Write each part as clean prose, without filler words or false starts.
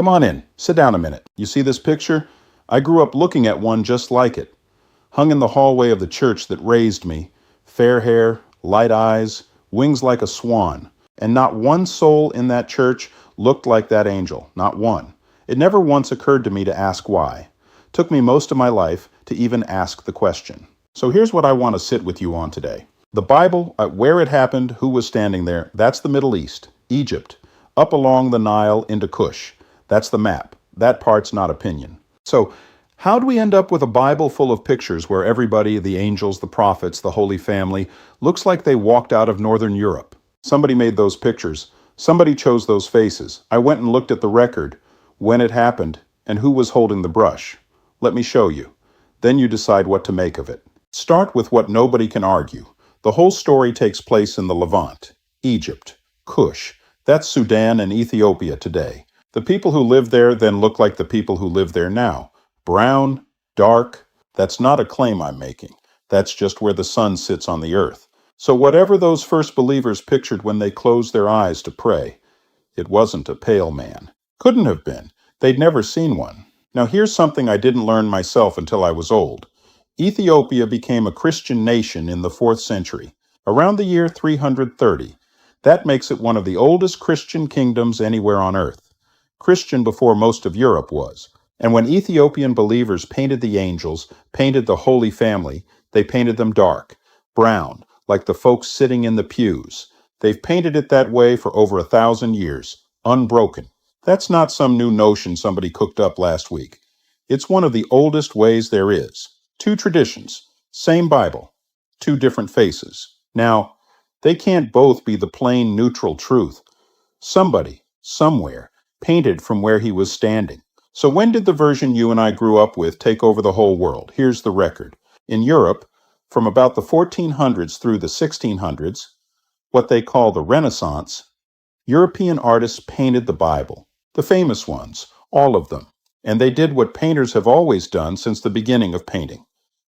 Come on in. Sit down a minute. You see this picture? I grew up looking at one just like it. Hung in the hallway of the church that raised me. Fair hair, light eyes, wings like a swan. And not one soul in that church looked like that angel. Not one. It never once occurred to me to ask why. Took me most of my life to even ask the question. So here's what I want to sit with you on today. The Bible, where it happened, who was standing there, that's the Middle East, Egypt, up along the Nile into Cush. That's the map. That part's not opinion. So how do we end up with a Bible full of pictures where everybody, the angels, the prophets, the Holy Family, looks like they walked out of Northern Europe? Somebody made those pictures. Somebody chose those faces. I went and looked at the record, when it happened, and who was holding the brush. Let me show you. Then you decide what to make of it. Start with what nobody can argue. The whole story takes place in the Levant, Egypt, Cush. That's Sudan and Ethiopia today. The people who live there then look like the people who live there now. Brown, dark. That's not a claim I'm making. That's just where the sun sits on the earth. So whatever those first believers pictured when they closed their eyes to pray, it wasn't a pale man. Couldn't have been. They'd never seen one. Now here's something I didn't learn myself until I was old. Ethiopia became a Christian nation in the 4th century, around the year 330. That makes it one of the oldest Christian kingdoms anywhere on earth. Christian before most of Europe was. And when Ethiopian believers painted the angels, painted the Holy Family, they painted them dark, brown, like the folks sitting in the pews. They've painted it that way for over 1,000 years, unbroken. That's not some new notion somebody cooked up last week. It's one of the oldest ways there is. 2 traditions, same Bible, 2 different faces. Now, they can't both be the plain neutral truth. Somebody, somewhere, painted from where he was standing. So when did the version you and I grew up with take over the whole world? Here's the record. In Europe, from about the 1400s through the 1600s, what they call the Renaissance, European artists painted the Bible. The famous ones, all of them. And they did what painters have always done since the beginning of painting.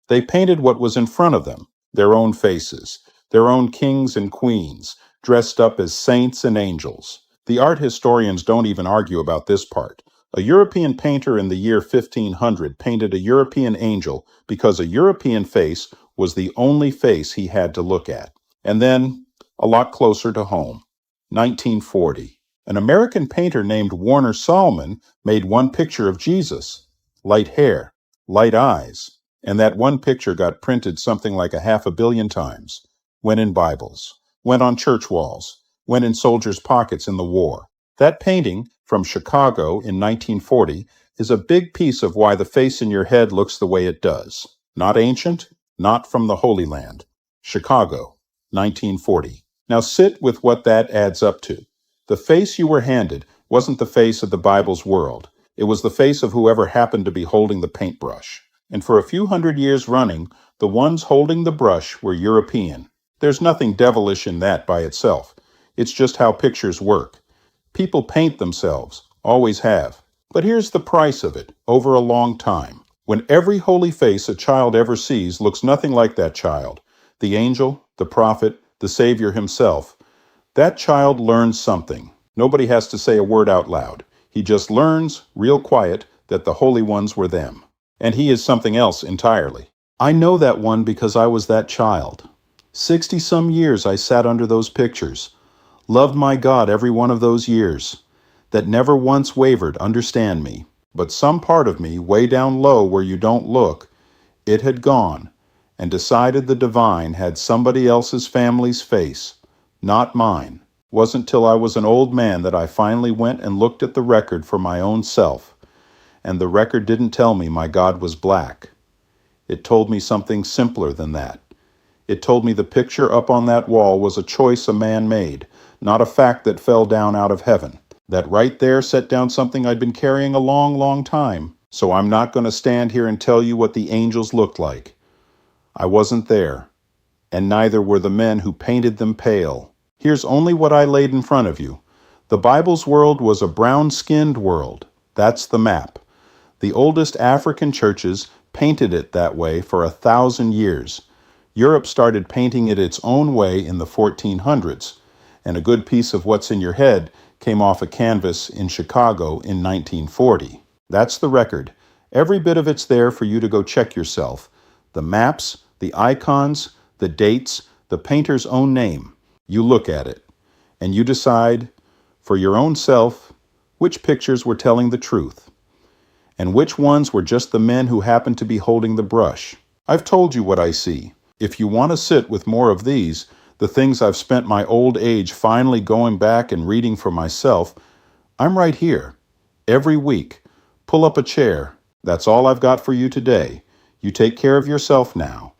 They painted what was in front of them, their own faces, their own kings and queens, dressed up as saints and angels. The art historians don't even argue about this part. A European painter in the year 1500 painted a European angel because a European face was the only face he had to look at. And then, a lot closer to home, 1940. An American painter named Warner Salmon made one picture of Jesus. Light hair, light eyes. And that one picture got printed something like 500 million times. Went in Bibles, went on church walls, went in soldiers' pockets in the war. That painting from Chicago in 1940 is a big piece of why the face in your head looks the way it does. Not ancient, not from the Holy Land. Chicago, 1940. Now sit with what that adds up to. The face you were handed wasn't the face of the Bible's world. It was the face of whoever happened to be holding the paintbrush. And for a few hundred years running, the ones holding the brush were European. There's nothing devilish in that by itself. It's just how pictures work. People paint themselves, always have. But here's the price of it, over a long time. When every holy face a child ever sees looks nothing like that child, the angel, the prophet, the Savior himself, that child learns something. Nobody has to say a word out loud. He just learns, real quiet, that the holy ones were them. And he is something else entirely. I know that one because I was that child. 60-some years I sat under those pictures. Loved my God every one of those years. That never once wavered, understand me. But some part of me, way down low where you don't look, it had gone and decided the divine had somebody else's family's face, not mine. Wasn't till I was an old man that I finally went and looked at the record for my own self. And the record didn't tell me my God was black. It told me something simpler than that. It told me the picture up on that wall was a choice a man made, not a fact that fell down out of heaven. That right there set down something I'd been carrying a long, long time. So I'm not going to stand here and tell you what the angels looked like. I wasn't there, and neither were the men who painted them pale. Here's only what I laid in front of you. The Bible's world was a brown-skinned world. That's the map. The oldest African churches painted it that way for 1,000 years. Europe started painting it its own way in the 1400s, and a good piece of what's in your head came off a canvas in Chicago in 1940. That's the record. Every bit of it's there for you to go check yourself. The maps, the icons, the dates, the painter's own name. You look at it, and you decide, for your own self, which pictures were telling the truth, and which ones were just the men who happened to be holding the brush. I've told you what I see. If you want to sit with more of these, the things I've spent my old age finally going back and reading for myself, I'm right here. Every week. Pull up a chair. That's all I've got for you today. You take care of yourself now.